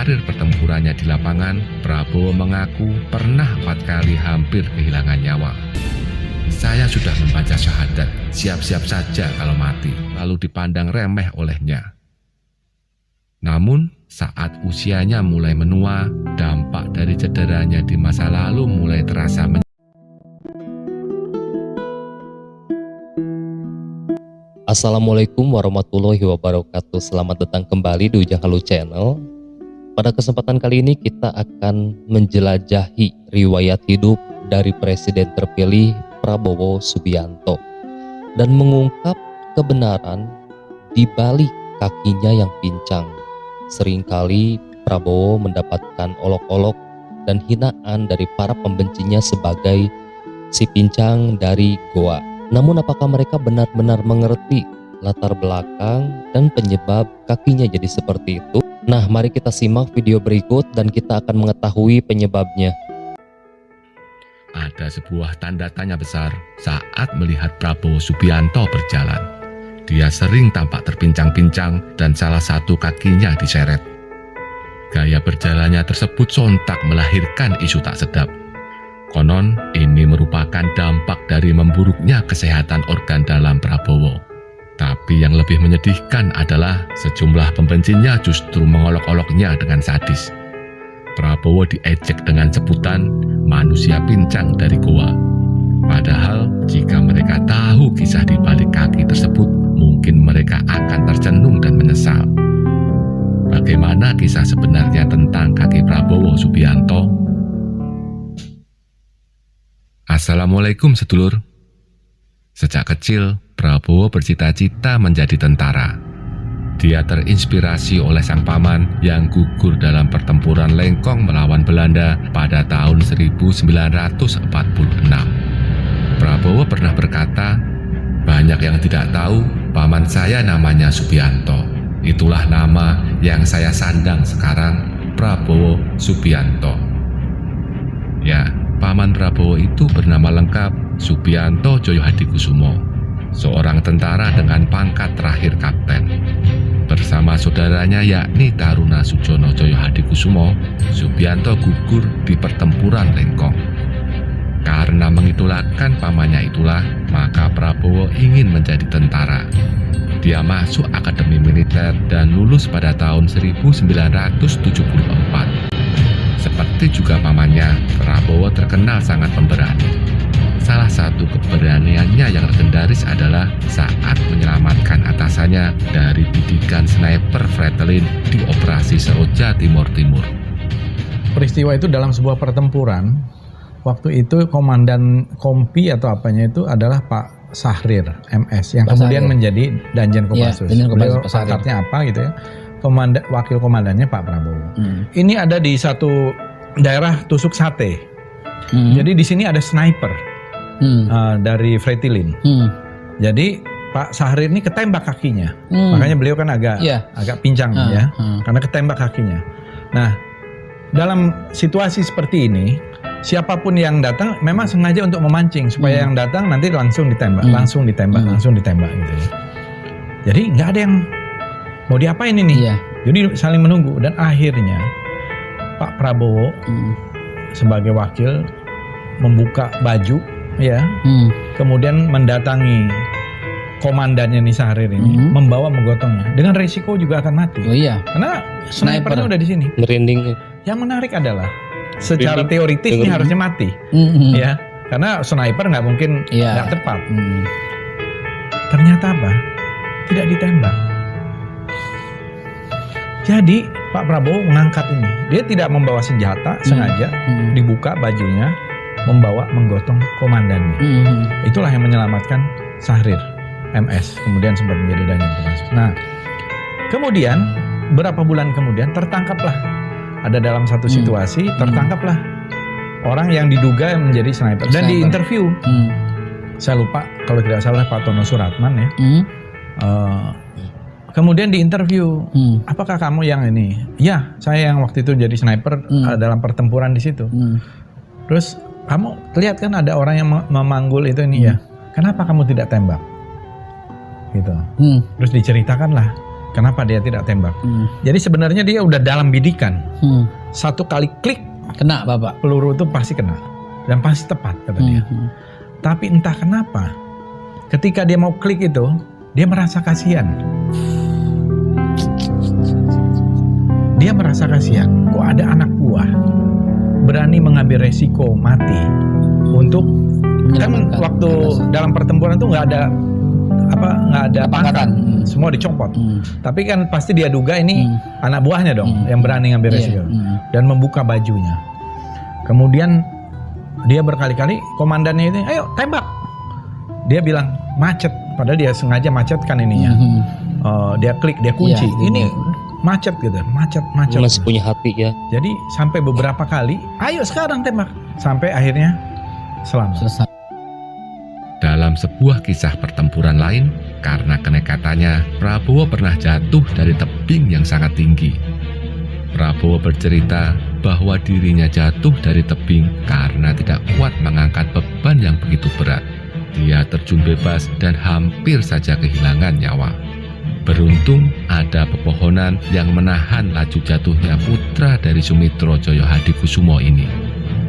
karir pertempurannya di lapangan, Prabowo mengaku pernah 4 kali hampir kehilangan nyawa. Saya sudah membaca syahadat, siap-siap saja kalau mati, lalu dipandang remeh olehnya. Namun, saat usianya mulai menua, dampak dari cederanya di masa lalu mulai terasa. Assalamualaikum warahmatullahi wabarakatuh. Selamat datang kembali di Ujang Halu Channel. Pada kesempatan kali ini kita akan menjelajahi riwayat hidup dari Presiden terpilih Prabowo Subianto dan mengungkap kebenaran di balik kakinya yang pincang. Seringkali Prabowo mendapatkan olok-olok dan hinaan dari para pembencinya sebagai si pincang dari goa. Namun apakah mereka benar-benar mengerti latar belakang dan penyebab kakinya jadi seperti itu? Nah, mari kita simak video berikut dan kita akan mengetahui penyebabnya. Ada sebuah tanda tanya besar saat melihat Prabowo Subianto berjalan. Dia sering tampak terpincang-pincang dan salah satu kakinya diseret. Gaya berjalannya tersebut sontak melahirkan isu tak sedap. Konon, ini merupakan dampak dari memburuknya kesehatan organ dalam Prabowo. Tapi yang lebih menyedihkan adalah sejumlah pembencinya justru mengolok-oloknya dengan sadis. Prabowo diejek dengan sebutan manusia pincang dari goa. Padahal jika mereka tahu kisah di balik kaki tersebut, mungkin mereka akan tercenung dan menyesal. Bagaimana kisah sebenarnya tentang kaki Prabowo Subianto? Assalamualaikum sedulur. Sejak kecil, Prabowo bercita-cita menjadi tentara. Dia terinspirasi oleh sang paman yang gugur dalam pertempuran Lengkong melawan Belanda pada tahun 1946. Prabowo pernah berkata, "Banyak yang tidak tahu, paman saya namanya Subianto. Itulah nama yang saya sandang sekarang, Prabowo Subianto." Ya, paman Prabowo itu bernama lengkap Subianto Joyo Hadikusumo, seorang tentara dengan pangkat terakhir kapten. Bersama saudaranya yakni Taruna Sujono Joyo Hadikusumo, Subianto gugur di pertempuran Lengkong. Karena mengidolakan pamannya itulah, maka Prabowo ingin menjadi tentara. Dia masuk akademi militer dan lulus pada tahun 1974. Seperti juga pamannya, Prabowo terkenal sangat pemberani. Salah satu keberaniannya yang legendaris adalah saat menyelamatkan atasannya dari bidikan sniper Fretilin di Operasi Seroja Timur. Peristiwa itu dalam sebuah pertempuran. Waktu itu komandan kompi atau apanya itu adalah Pak Sahrir MS yang kemudian menjadi Danjen Kopassus. Beliau pangkatnya apa gitu ya? Wakil komandannya Pak Prabowo. Ini ada di satu daerah tusuk sate. Jadi di sini ada sniper dari Fretilin. Jadi Pak Sahrir ini ketembak kakinya. Makanya beliau kan agak pincang ya, karena ketembak kakinya. Nah, dalam situasi seperti ini, siapapun yang datang memang sengaja untuk memancing supaya yang datang nanti langsung ditembak, langsung ditembak gitu ya. Jadi nggak ada yang mau diapain ini. Jadi saling menunggu dan akhirnya Pak Prabowo sebagai wakil membuka baju ya, kemudian mendatangi komandannya nih Sahrir ini, membawa menggotongnya dengan resiko juga akan mati. Karena snipernya udah di sini. Merinding. Yang menarik adalah secara teoritis ini harusnya mati, ya, karena sniper nggak mungkin nggak tepat. Ternyata apa? Tidak ditembak. Jadi Pak Prabowo mengangkat ini. Dia tidak membawa senjata, sengaja dibuka bajunya, membawa menggotong komandannya. Itulah yang menyelamatkan Sahrir MS, kemudian sempat menjadi Danjen Kopassus. Nah, kemudian berapa bulan kemudian tertangkaplah. Ada dalam satu situasi tertangkaplah orang yang diduga menjadi sniper dan diinterview. Saya lupa kalau tidak salah Pak Tono Suratman ya. Kemudian diinterview, apakah kamu yang ini? Ya, saya yang waktu itu jadi sniper dalam pertempuran di situ. Terus kamu lihat kan ada orang yang memanggul itu ini ya. Kenapa kamu tidak tembak? Gitu. Terus diceritakanlah kenapa dia tidak tembak. Jadi sebenarnya dia udah dalam bidikan. Satu kali klik kena Bapak. peluru itu pasti kena dan pasti tepat kata dia. Tapi entah kenapa ketika dia mau klik itu dia merasa kasihan. Dia merasa kasihan. Kok ada anak buah berani mengambil resiko mati untuk kan waktu dalam pertempuran itu nggak ada pangkat, semua dicopot. Tapi kan pasti dia duga ini anak buahnya dong yang berani ngambil resiko dan membuka bajunya. Kemudian dia berkali-kali komandannya itu, ayo tembak. Dia bilang macet, padahal dia sengaja macetkan ininya. Dia klik, dia kunci. Ini macet gitu, macet. Masih punya hati ya. Jadi sampai beberapa kali, ayo sekarang tembak. Sampai akhirnya selamat. Dalam sebuah kisah pertempuran lain, karena kenekatannya, Prabowo pernah jatuh dari tebing yang sangat tinggi. Prabowo bercerita bahwa dirinya jatuh dari tebing karena tidak kuat mengangkat beban yang begitu berat. Dia terjun bebas dan hampir saja kehilangan nyawa. Beruntung ada pepohonan yang menahan laju jatuhnya putra dari Sumitro Joyo Hadikusumo ini.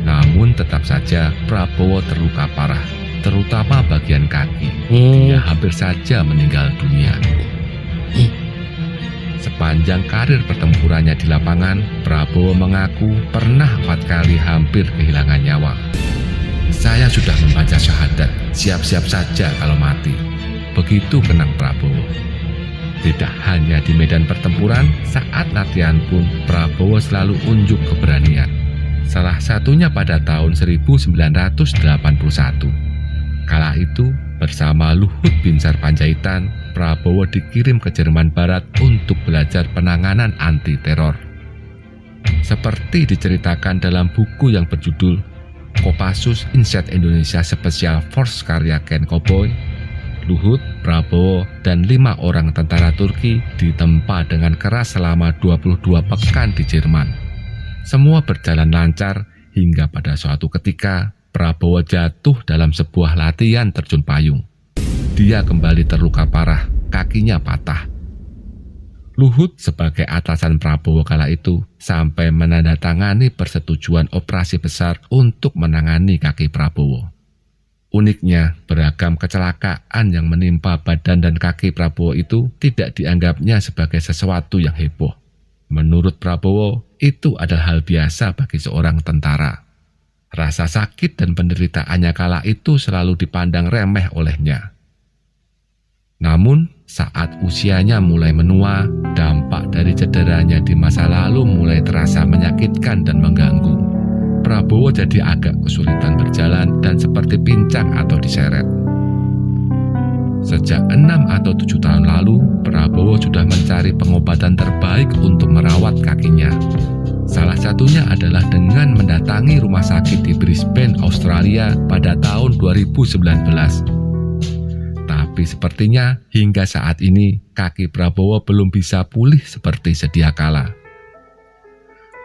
Namun tetap saja Prabowo terluka parah, terutama bagian kaki. Dia hampir saja meninggal dunia. Sepanjang karir pertempurannya di lapangan, Prabowo mengaku pernah 4 kali hampir kehilangan nyawa. Saya sudah membaca syahadat, siap-siap saja kalau mati. Begitu kenang Prabowo. Tidak hanya di medan pertempuran, saat latihan pun Prabowo selalu unjuk keberanian. Salah satunya pada tahun 1981. Kala itu, bersama Luhut Binsar Panjaitan, Prabowo dikirim ke Jerman Barat untuk belajar penanganan anti-teror. Seperti diceritakan dalam buku yang berjudul Kopassus Inset Indonesia Special Force karya Ken Cowboy, Luhut, Prabowo, dan 5 orang tentara Turki ditempa dengan keras selama 22 pekan di Jerman. Semua berjalan lancar hingga pada suatu ketika Prabowo jatuh dalam sebuah latihan terjun payung. Dia kembali terluka parah, kakinya patah. Luhut sebagai atasan Prabowo kala itu sampai menandatangani persetujuan operasi besar untuk menangani kaki Prabowo. Uniknya, beragam kecelakaan yang menimpa badan dan kaki Prabowo itu tidak dianggapnya sebagai sesuatu yang heboh. Menurut Prabowo, itu adalah hal biasa bagi seorang tentara. Rasa sakit dan penderitaannya kala itu selalu dipandang remeh olehnya. Namun, saat usianya mulai menua, dampak dari cederanya di masa lalu mulai terasa menyakitkan dan mengganggu. Prabowo jadi agak kesulitan berjalan dan seperti pincang atau diseret. Sejak 6 atau 7 tahun lalu, Prabowo sudah mencari pengobatan terbaik untuk merawat kakinya. Salah satunya adalah dengan mendatangi rumah sakit di Brisbane, Australia pada tahun 2019. Tapi sepertinya hingga saat ini kaki Prabowo belum bisa pulih seperti sedia kala.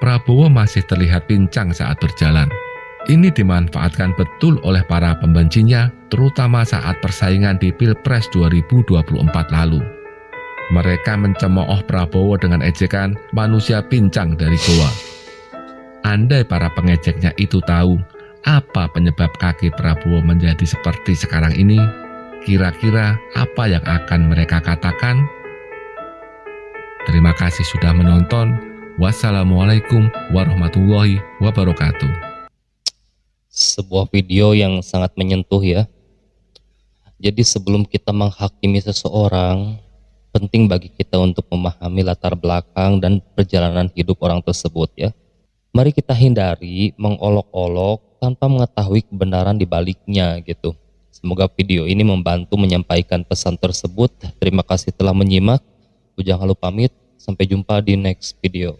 Prabowo masih terlihat pincang saat berjalan. Ini dimanfaatkan betul oleh para pembencinya, terutama saat persaingan di Pilpres 2024 lalu. Mereka mencemooh Prabowo dengan ejekan manusia pincang dari goa. Andai para pengejeknya itu tahu apa penyebab kaki Prabowo menjadi seperti sekarang ini, kira-kira apa yang akan mereka katakan? Terima kasih sudah menonton. Wassalamualaikum warahmatullahi wabarakatuh. Sebuah video yang sangat menyentuh ya. Jadi sebelum kita menghakimi seseorang, penting bagi kita untuk memahami latar belakang dan perjalanan hidup orang tersebut ya. Mari kita hindari mengolok-olok tanpa mengetahui kebenaran di baliknya gitu. Semoga video ini membantu menyampaikan pesan tersebut. Terima kasih telah menyimak. Ujang Halu pamit, sampai jumpa di next video.